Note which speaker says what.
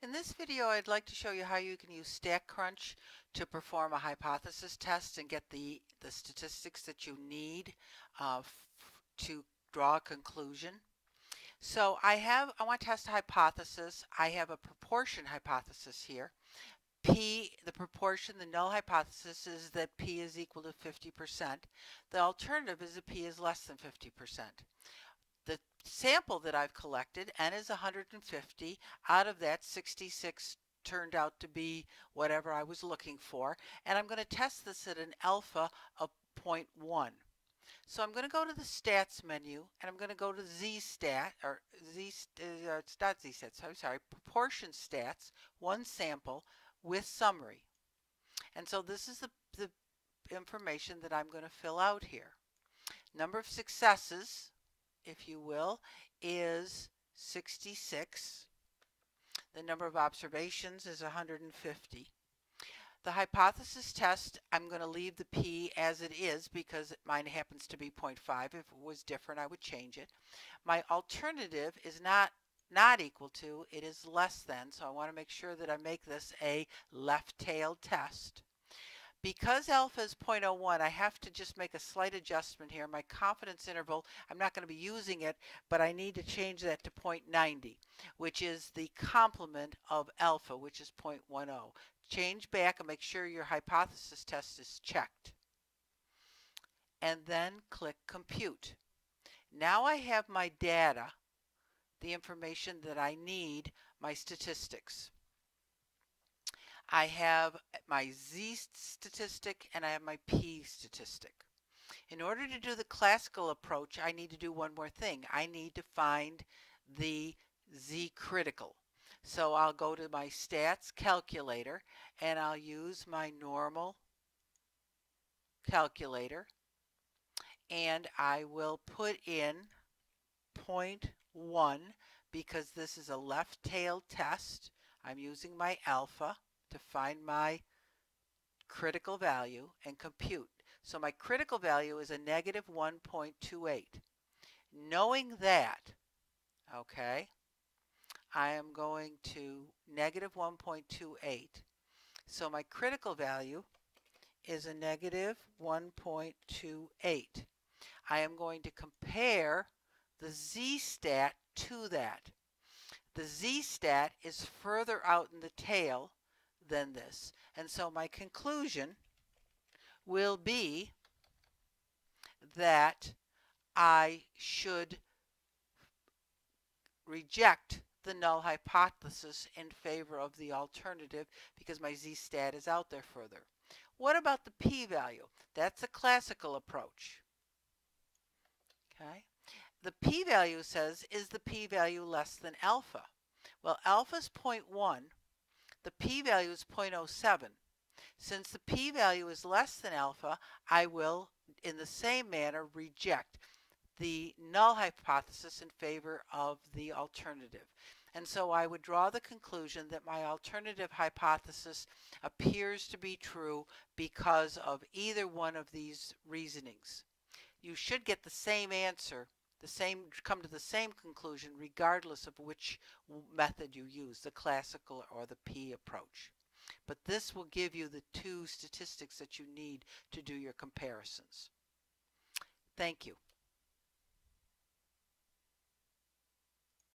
Speaker 1: In this video, I'd like to show you how you can use StatCrunch to perform a hypothesis test and get the statistics that you need to draw a conclusion. So I want to test a hypothesis. I have a proportion hypothesis here. P, the proportion, the null hypothesis is that P is equal to 50%. The alternative is that P is less than 50%. The sample that I've collected, N is 150. Out of that, 66 turned out to be whatever I was looking for. And I'm going to test this at an alpha of 0.1. So I'm going to go to the stats menu and I'm going to go to ZStat, or it's not ZStats, I'm sorry, proportion stats, one sample with summary. And so this is the information that I'm going to fill out here. Number of successes, if you will, is 66. The number of observations is 150. The hypothesis test, I'm going to leave the P as it is because mine happens to be 0.5. If it was different, I would change it. My alternative is not equal to, it is less than, so I want to make sure that I make this a left-tailed test. Because alpha is 0.01, I have to just make a slight adjustment here. My confidence interval, I'm not going to be using it, but I need to change that to 0.90, which is the complement of alpha, which is 0.10. Change back and make sure your hypothesis test is checked. And then click Compute. Now I have my data, the information that I need, my statistics. I have my Z statistic and I have my P statistic. In order to do the classical approach, I need to do one more thing. I need to find the Z critical. So I'll go to my stats calculator and I'll use my normal calculator and I will put in 0.1 because this is a left-tailed test. I'm using my alpha to find my critical value and compute. So my critical value is a negative 1.28. Knowing that, okay, I am going to negative 1.28. So my critical value is a negative 1.28. I am going to compare the Z-stat to that. The Z-stat is further out in the tail than this. And so my conclusion will be that I should reject the null hypothesis in favor of the alternative because my Z-stat is out there further. What about the p-value? That's a classical approach. Okay. The p-value says, is the p-value less than alpha? Well, alpha is 0.1. The p-value is 0.07. Since the p-value is less than alpha, I will, in the same manner, reject the null hypothesis in favor of the alternative. And so I would draw the conclusion that my alternative hypothesis appears to be true because of either one of these reasonings. You should get the same answer, come to the same conclusion regardless of which method you use, the classical or the P approach. But this will give you the two statistics that you need to do your comparisons. Thank you.